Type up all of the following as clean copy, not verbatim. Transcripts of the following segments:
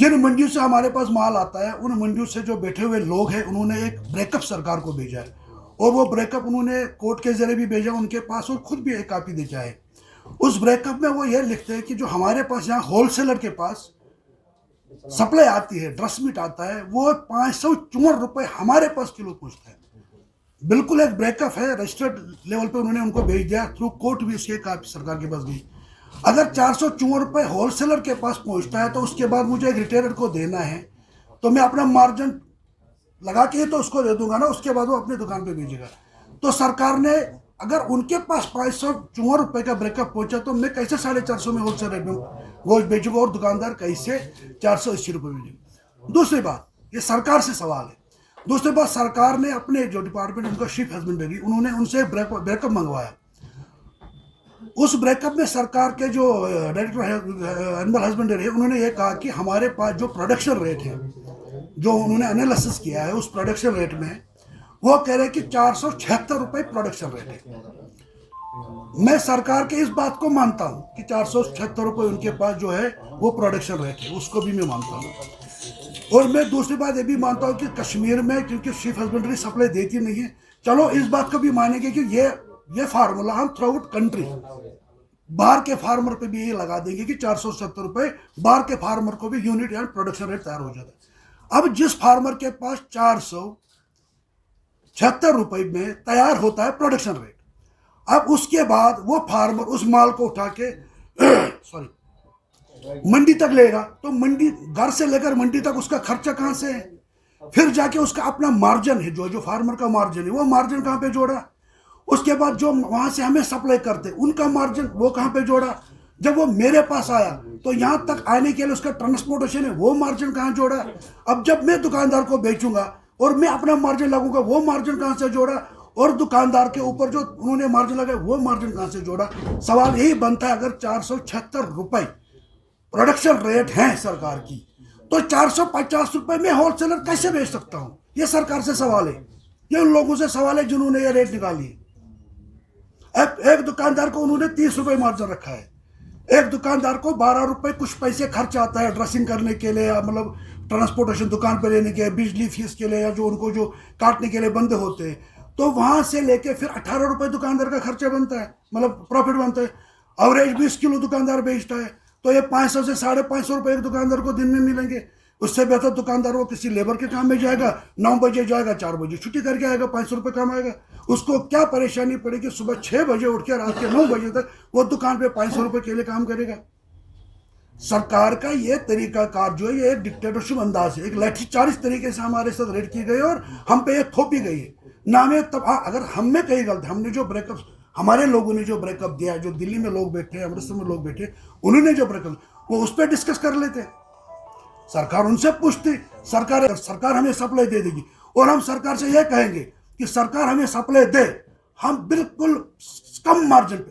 जिन मंडियों से हमारे पास माल आता है उन मंडियों से जो बैठे हुए लोग हैं उन्होंने एक ब्रेकअप सरकार को भेजा है, और वो ब्रेकअप उन्होंने कोर्ट के जरिए भी भेजा उनके पास, और खुद भी एक कॉपी देके आए। उस ब्रेकअप में वो ये लिखते हैं कि जो हमारे पास यहाँ होलसेलर के पास सप्लाई आती है, ड्रेस मीट आता है, वो 554 रुपये हमारे पास किलो पहुँचता है। बिल्कुल एक ब्रेकअप है, रजिस्टर्ड लेवल पे उन्होंने उनको भेज दिया, थ्रू कोर्ट भी इसके कॉपी सरकार के पास गई। अगर 454 रुपये होलसेलर के पास पहुंचता है तो उसके बाद मुझे एक रिटेलर को देना है, तो मैं अपना मार्जिन लगा के तो उसको दे दूंगा ना, उसके बाद वो अपनी दुकान पे भेजेगा। तो सरकार ने अगर उनके पास 554 रुपये का ब्रेकअप पहुंचा तो मैं कैसे 450 में होलसेल रेट में गोश्त बेचूंगा, और दुकानदार कैसे 480 रुपये बेचेगा। दूसरी बात, ये सरकार से सवाल है। दूसरी बात, सरकार ने अपने जो डिपार्टमेंट उनका शीप हस्बेंड्री, उन्होंने उनसे ब्रेकअप मंगवाया। उस ब्रेकअप में सरकार के जो डायरेक्टर है एनिमल हस्बेंड्री है, उन्होंने ये कहा कि हमारे पास जो प्रोडक्शन रेट है, जो उन्होंने एनालिसिस किया है उस प्रोडक्शन रेट में, वो कह रहे हैं कि 476 रुपये प्रोडक्शन रेट है। मैं सरकार के इस बात को मानता हूँ कि 476 रुपये उनके पास जो है वो प्रोडक्शन रेट है, उसको भी मैं मानता हूँ। और मैं दूसरी बात ये भी मानता हूँ कि कश्मीर में क्योंकि शीप हस्बेंड्री सप्लाई देती नहीं है, चलो इस बात को भी मानेंगे कि ये फार्मूला हम थ्रू आउट कंट्री बाहर के फार्मर पे भी ये लगा देंगे कि 470 रुपये बाहर के फार्मर को भी यूनिट या प्रोडक्शन रेट तैयार हो जाता है। अब जिस फार्मर के पास 476 रुपये में तैयार होता है प्रोडक्शन रेट, अब उसके बाद वो फार्मर उस माल को उठा के मंडी तक लेगा, तो मंडी घर से लेकर मंडी तक उसका खर्चा कहाँ से है, फिर जाके उसका अपना मार्जिन है, जो फार्मर का मार्जिन है, वो मार्जिन कहाँ पे जोड़ा, उसके बाद जो वहां से हमें सप्लाई करते उनका मार्जिन वो कहाँ पे जोड़ा, जब वो मेरे पास आया तो यहाँ तक आने के लिए उसका ट्रांसपोर्टेशन है, वो मार्जिन कहाँ जोड़ा। अब जब मैं दुकानदार को बेचूंगा और मैं अपना मार्जिन लगूंगा, वो मार्जिन कहाँ से जोड़ा, और दुकानदार के ऊपर जो उन्होंने मार्जिन लगाया वो मार्जिन कहाँ से जोड़ा। सवाल यही बनता है, अगर 476 रुपये प्रोडक्शन रेट है सरकार की, तो 450 रुपये में होलसेलर कैसे बेच सकता हूँ। ये सरकार से सवाल है, ये उन लोगों से सवाल है जिन्होंने ये रेट निकाली है। एक दुकानदार को उन्होंने 30 रुपये मार्जिन रखा है, एक दुकानदार को 12 रुपये कुछ पैसे खर्च आता है ड्रेसिंग करने के लिए, या मतलब ट्रांसपोर्टेशन दुकान पे लेने के, बिजली फीस के लिए, या जो उनको जो काटने के लिए बंदे होते हैं, तो वहां से लेके फिर 18 रुपये दुकानदार का खर्चा बनता है, मतलब प्रॉफिट बनता है। एवरेज 20 किलो दुकानदार बेचता है, तो ये 500 से 550 रुपये एक दुकानदार को दिन में मिलेंगे। उससे बेहतर दुकानदार वो किसी लेबर के काम में जाएगा, 9 बजे जाएगा, 4 बजे छुट्टी करके आएगा, 500 रुपये कमाएगा। उसको क्या परेशानी पड़ेगी, सुबह 6 बजे उठ के रात के 9 बजे तक वो दुकान पे 500 रुपये के लिए काम करेगा। सरकार का ये तरीकाकार जो है ये एक डिक्टेटरशिप अंदाज है, एक लाठीचार्ज तरीके से हमारे साथ रेड की गई और हम पे ये थोपी गई है ना। में तब अगर हम में कहीं गलत, हमने जो ब्रेकअप, हमारे लोगों ने जो ब्रेकअप दिया, जो दिल्ली में लोग बैठे, अमृतसर में लोग बैठे, उन्होंने जो ब्रेकअप, वो उस पर डिस्कस कर लेते, सरकार उनसे पूछती, सरकार हमें सप्लाई दे देगी, और हम सरकार से यह कहेंगे कि सरकार हमें सप्लाई दे, हम बिल्कुल कम मार्जिन पे,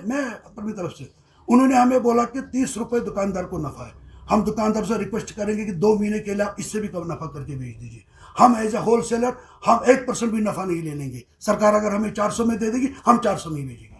मैं अपनी तरफ से उन्होंने हमें बोला कि 30 रुपये दुकानदार को नफा है, हम दुकानदार से रिक्वेस्ट करेंगे कि 2 महीने के लिए आप इससे भी कम नफा करके बेच दीजिए। हम एज ए होलसेलर हम 1% भी नफा नहीं ले लेंगे, सरकार अगर हमें 400 में दे देगी हम 400 में ही बेचेंगे।